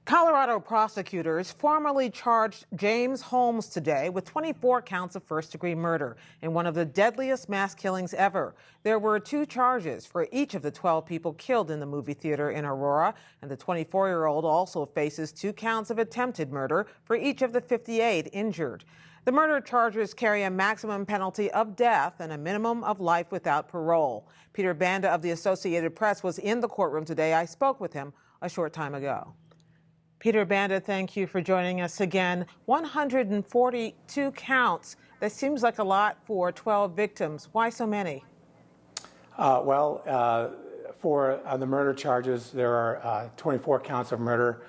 Colorado prosecutors formally charged James Holmes today with 24 counts of first-degree murder in one of the deadliest mass killings ever. There were 2 charges for each of the 12 people killed in the movie theater in Aurora, and the 24-year-old also faces 2 counts of attempted murder for each of the 58 injured. The murder charges carry a maximum penalty of death and a minimum of life without parole. Peter Banda of the Associated Press was in the courtroom today. I spoke with him a short time ago. Peter Banda, thank you for joining us again. 142 counts. That seems like a lot for 12 victims. Why so many? For the murder charges, there are 24 counts of murder,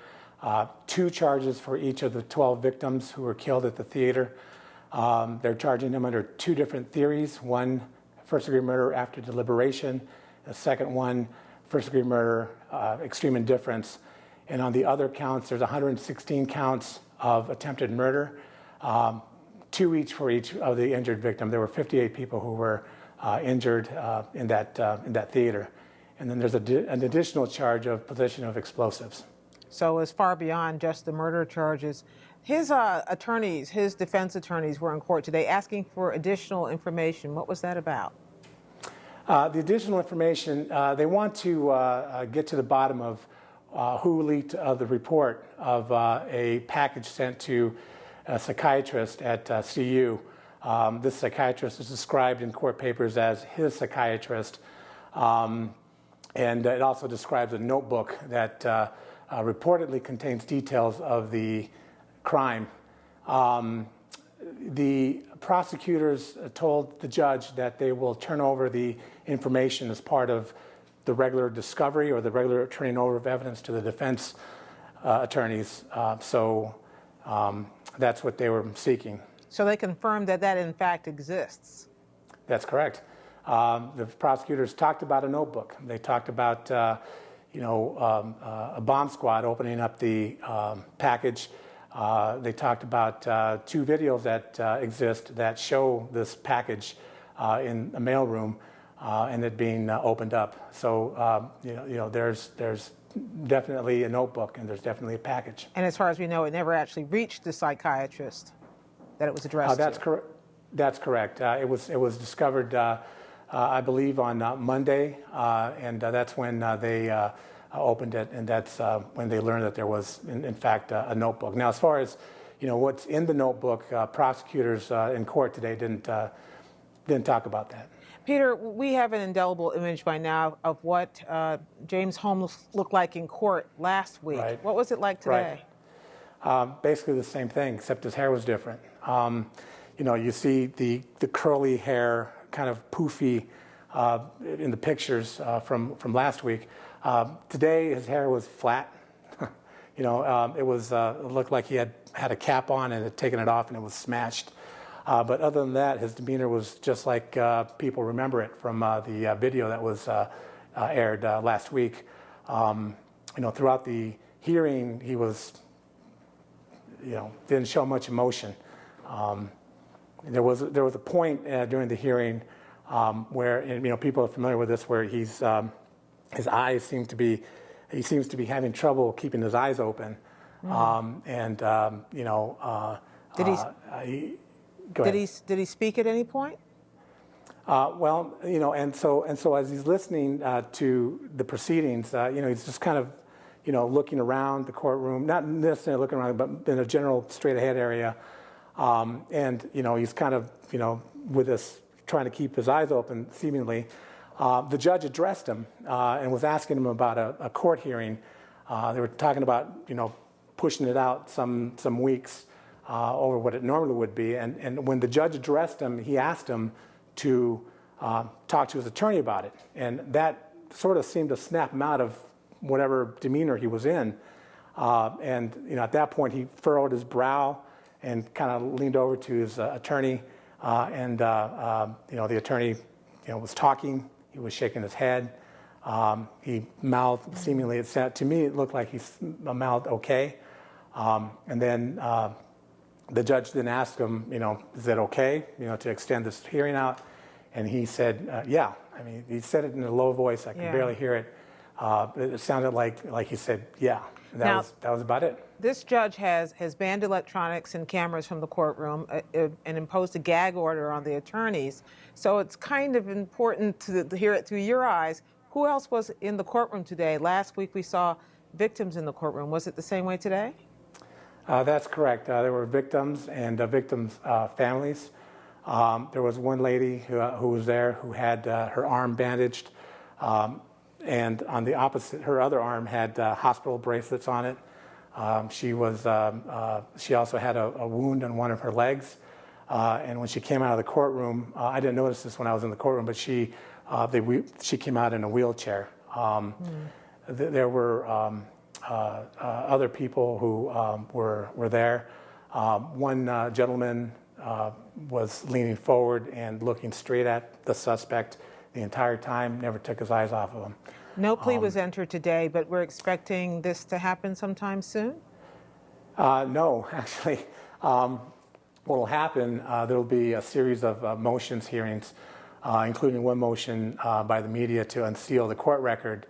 2 charges for each of the 12 victims who were killed at the theater. They're charging them under 2 different theories. One, first-degree murder after deliberation. The second one, first-degree murder, extreme indifference. And on the other counts, there's 116 counts of attempted murder, 2 each for each of the injured victim. There were 58 people who were injured in that theater. And then there's an additional charge of possession of explosives. So it's far beyond just the murder charges. His attorneys, his defense attorneys were in court today asking for additional information. What was that about? The additional information, they want to get to the bottom of who leaked the report of a package sent to a psychiatrist at CU. This psychiatrist is described in court papers as his psychiatrist, and it also describes a notebook that reportedly contains details of the crime. The prosecutors told the judge that they will turn over the information as part of the regular discovery or the regular turning over of evidence to the defense attorneys. So that's what they were seeking. So they confirmed that that in fact exists. That's correct. The prosecutors talked about a notebook. They talked about a bomb squad opening up the package. They talked about 2 videos that exist that show this package in a mailroom. And it being opened up. So, there's definitely a notebook and there's definitely a package. And as far as we know, it never actually reached the psychiatrist that it was addressed to. That's correct. It was discovered, I believe, on Monday, and that's when they opened it, and that's when they learned that there was, in fact, a notebook. Now, as far as what's in the notebook, prosecutors in court today didn't talk about that. Peter, we have an indelible image by now of what James Holmes looked like in court last week. Right. What was it like today? Right. Basically the same thing, except his hair was different. You see the curly hair, kind of poofy in the pictures from last week. Today his hair was flat. It looked like he had a cap on and had taken it off and it was smashed. But other than that, his demeanor was just like people remember it from the video that was aired last week. Throughout the hearing, he was, didn't show much emotion. There was a point during the hearing where, people are familiar with this, where his eyes seems to be having trouble keeping his eyes open, Did he speak at any point? And so as he's listening to the proceedings, he's just kind of, looking around the courtroom, not necessarily looking around, but in a general straight-ahead area, and he's kind of, with this, trying to keep his eyes open, seemingly. The judge addressed him and was asking him about a court hearing. They were talking about, pushing it out some weeks. Over what it normally would be. And when the judge addressed him, he asked him to talk to his attorney about it. And that sort of seemed to snap him out of whatever demeanor he was in. At that point, he furrowed his brow and kind of leaned over to his attorney. The attorney, was talking. He was shaking his head. He mouthed, seemingly, to me, it looked like he mouthed okay. And then the judge then asked him, is it okay, to extend this hearing out? And he said, yeah. I mean, he said it in a low voice. I could barely hear it. It sounded like he said, yeah. That was about it. This judge has banned electronics and cameras from the courtroom and imposed a gag order on the attorneys. So it's kind of important to hear it through your eyes. Who else was in the courtroom today? Last week we saw victims in the courtroom. Was it the same way today? That's correct. There were victims and victims' families. There was one lady who was there who had her arm bandaged, and on the opposite, her other arm had hospital bracelets on it. She also had a wound on one of her legs, and when she came out of the courtroom, I didn't notice this when I was in the courtroom, but she came out in a wheelchair. There were other people who were there. One gentleman was leaning forward and looking straight at the suspect the entire time, never took his eyes off of him. No plea was entered today, but we're expecting this to happen sometime soon? No, actually. What will happen, there will be a series of motions hearings, including one motion by the media to unseal the court record.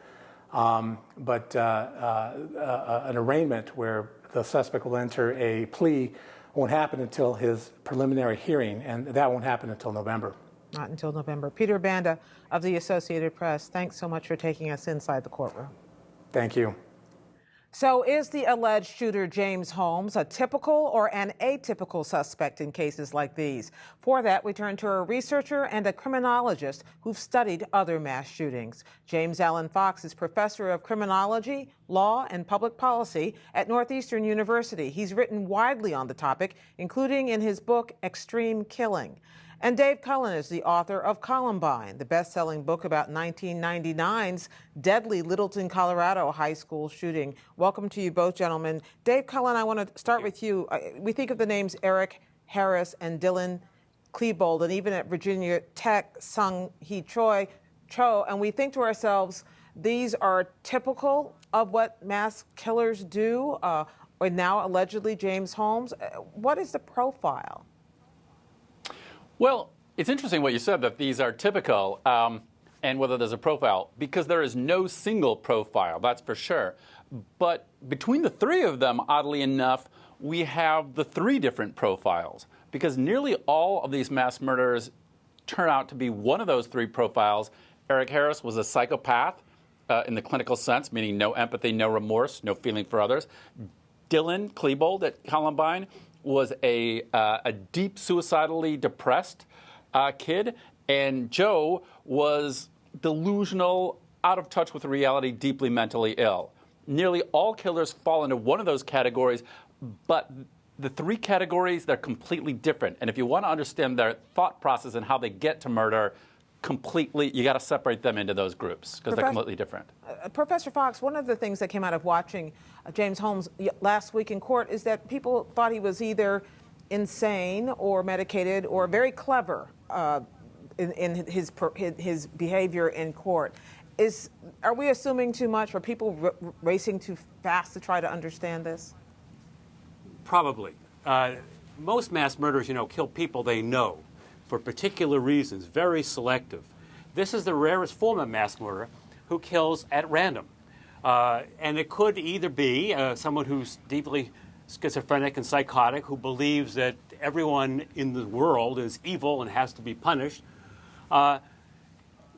But an arraignment where the suspect will enter a plea won't happen until his preliminary hearing, and that won't happen until November. Not until November. Peter Banda of the Associated Press, thanks so much for taking us inside the courtroom. Thank you. So is the alleged shooter James Holmes a typical or an atypical suspect in cases like these? For that, we turn to a researcher and a criminologist who've studied other mass shootings. James Allen Fox is professor of criminology, law, and public policy at Northeastern University. He's written widely on the topic, including in his book, Extreme Killing. And Dave Cullen is the author of Columbine, the best-selling book about 1999's deadly Littleton, Colorado high school shooting. Welcome to you both, gentlemen. Dave Cullen, I want to start with you. We think of the names Eric Harris and Dylan Klebold, and even at Virginia Tech, Sung Hee Cho, and we think to ourselves, these are typical of what mass killers do, or now allegedly James Holmes. What is the profile? Well, it's interesting what you said, that these are typical, and whether there's a profile, because there is no single profile, that's for sure. But between the three of them, oddly enough, we have the three different profiles, because nearly all of these mass murderers turn out to be one of those three profiles. Eric Harris was a psychopath in the clinical sense, meaning no empathy, no remorse, no feeling for others. Dylan Klebold at Columbine was a deep suicidally depressed kid, and Joe was delusional, out of touch with reality, deeply mentally ill. Nearly all killers fall into one of those categories, but the three categories, they're completely different. And if you want to understand their thought process and how they get to murder, completely, you got to separate them into those groups because they're completely different. Professor Fox, one of the things that came out of watching James Holmes last week in court is that people thought he was either insane or medicated or very clever in his behavior in court. Are we assuming too much? Are people racing too fast to try to understand this? Probably. Most mass murderers, kill people they know for particular reasons, very selective. This is the rarest form of mass murder who kills at random. And it could either be someone who's deeply schizophrenic and psychotic, who believes that everyone in the world is evil and has to be punished,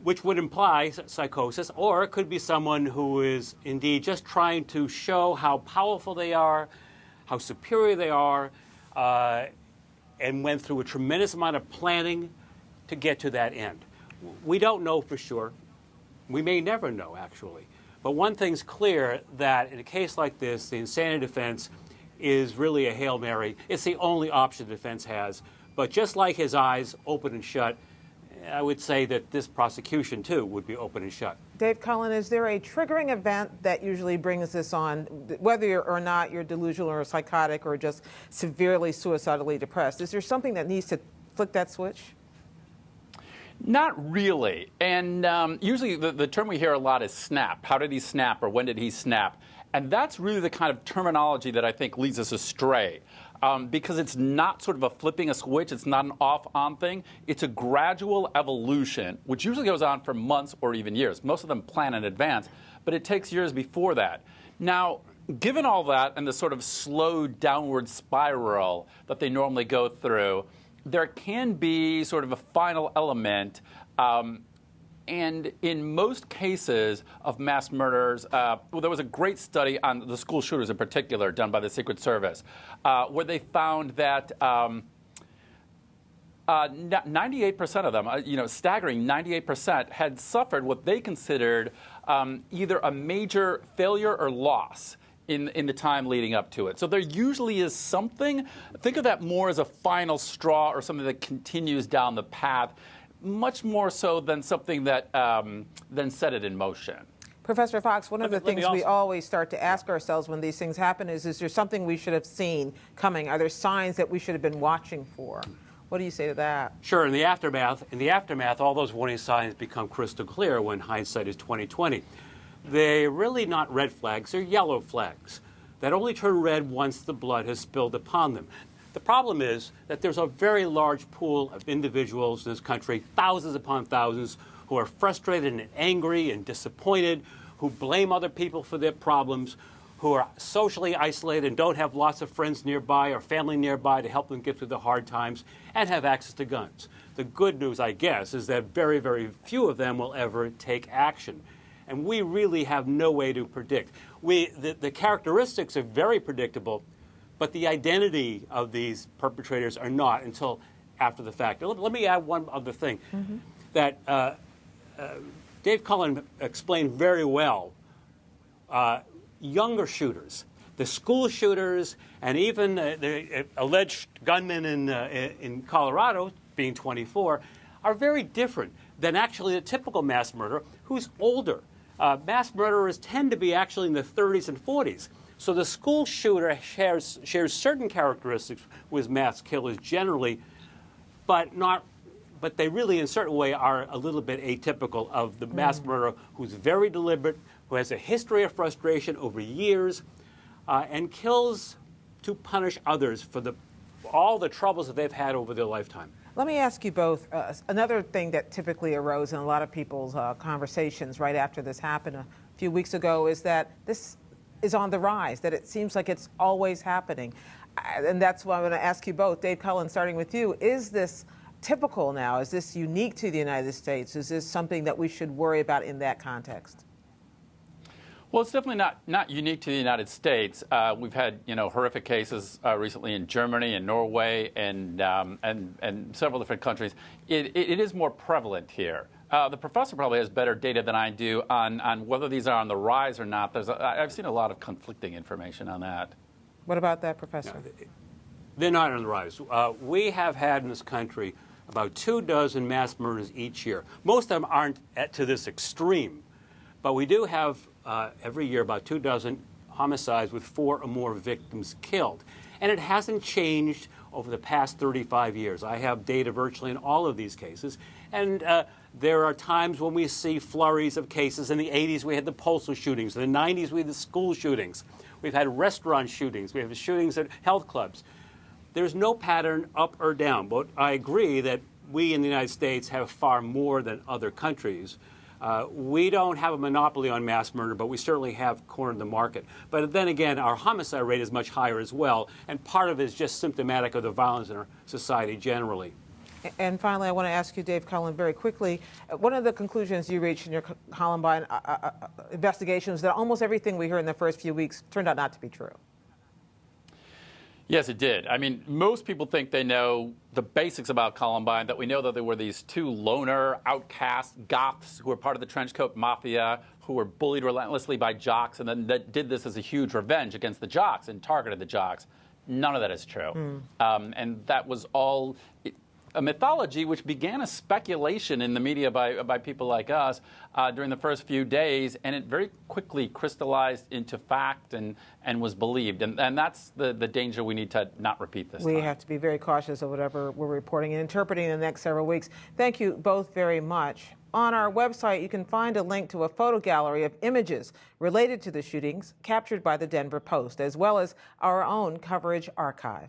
which would imply psychosis, or it could be someone who is indeed just trying to show how powerful they are, how superior they are, and went through a tremendous amount of planning to get to that end. We don't know for sure. We may never know, actually. But one thing's clear, that in a case like this, the insanity defense is really a Hail Mary. It's the only option the defense has. But just like his eyes open and shut, I would say that this prosecution, too, would be open and shut. Dave Cullen, is there a triggering event that usually brings this on, whether or not you're delusional or psychotic or just severely suicidally depressed? Is there something that needs to flick that switch? Not really. And usually the term we hear a lot is snap. How did he snap, or when did he snap? And that's really the kind of terminology that I think leads us astray. Because it's not sort of a flipping a switch, it's not an off-on thing. It's a gradual evolution, which usually goes on for months or even years. Most of them plan in advance, but it takes years before that. Now, given all that and the sort of slow downward spiral that they normally go through, there can be sort of a final element. And in most cases of mass murders, well, there was a great study on the school shooters in particular done by the Secret Service, where they found that 98% of them, staggering 98%, had suffered what they considered either a major failure or loss in the time leading up to it. So there usually is something. Think of that more as a final straw or something that continues down the path, much more so than something that then set it in motion. Professor Fox, one of the things also- we always start to ask ourselves when these things happen is there something we should have seen coming? Are there signs that we should have been watching for? What do you say to that? Sure. In the aftermath, all those warning signs become crystal clear when hindsight is 20/20. They're really not red flags; they're yellow flags that only turn red once the blood has spilled upon them. The problem is that there's a very large pool of individuals in this country, thousands upon thousands, who are frustrated and angry and disappointed, who blame other people for their problems, who are socially isolated and don't have lots of friends nearby or family nearby to help them get through the hard times, and have access to guns. The good news, I guess, is that very, very few of them will ever take action. And we really have no way to predict. The characteristics are very predictable, but the identity of these perpetrators are not until after the fact. Let me add one other thing that Dave Cullen explained very well. Younger shooters, the school shooters, and even the alleged gunman in Colorado, being 24, are very different than actually the typical mass murderer who's older. Mass murderers tend to be actually in the 30s and 40s. So the school shooter shares certain characteristics with mass killers generally, but they really in a certain way are a little bit atypical of the mass murderer who's very deliberate, who has a history of frustration over years, and kills to punish others for all the troubles that they've had over their lifetime. Let me ask you both, another thing that typically arose in a lot of people's conversations right after this happened a few weeks ago is that this is on the rise, that it seems like it's always happening. And that's why I'm going to ask you both. Dave Cullen, starting with you, is this typical now? Is this unique to the United States? Is this something that we should worry about in that context? Well, it's definitely not unique to the United States. We've had horrific cases recently in Germany and Norway and several different countries. It is more prevalent here. The professor probably has better data than I do on whether these are on the rise or not. I've seen a lot of conflicting information on that. What about that, Professor? They're not on the rise. We have had in this country about 24 mass murders each year. Most of them aren't to this extreme, but we do have every year about 24 homicides with 4 or more victims killed. And it hasn't changed over the past 35 years. I have data virtually in all of these cases. And there are times when we see flurries of cases. In the 80s, we had the postal shootings. In the 90s, we had the school shootings. We've had restaurant shootings. We have shootings at health clubs. There's no pattern up or down. But I agree that we in the United States have far more than other countries. We don't have a monopoly on mass murder, but we certainly have cornered the market. But then again, our homicide rate is much higher as well, and part of it is just symptomatic of the violence in our society generally. And finally, I want to ask you, Dave Cullen, very quickly, one of the conclusions you reached in your Columbine investigation was that almost everything we heard in the first few weeks turned out not to be true. Yes, it did. I mean, most people think they know the basics about Columbine, that we know that there were these 2 loner, outcast goths who were part of the trenchcoat mafia, who were bullied relentlessly by jocks, and then that did this as a huge revenge against the jocks and targeted the jocks. None of that is true. And that was all a mythology which began as speculation in the media by people like us during the first few days, and it very quickly crystallized into fact and was believed. And that's the danger we need to not repeat this time. We have to be very cautious of whatever we're reporting and interpreting in the next several weeks. Thank you both very much. On our website, you can find a link to a photo gallery of images related to the shootings captured by the Denver Post, as well as our own coverage archive.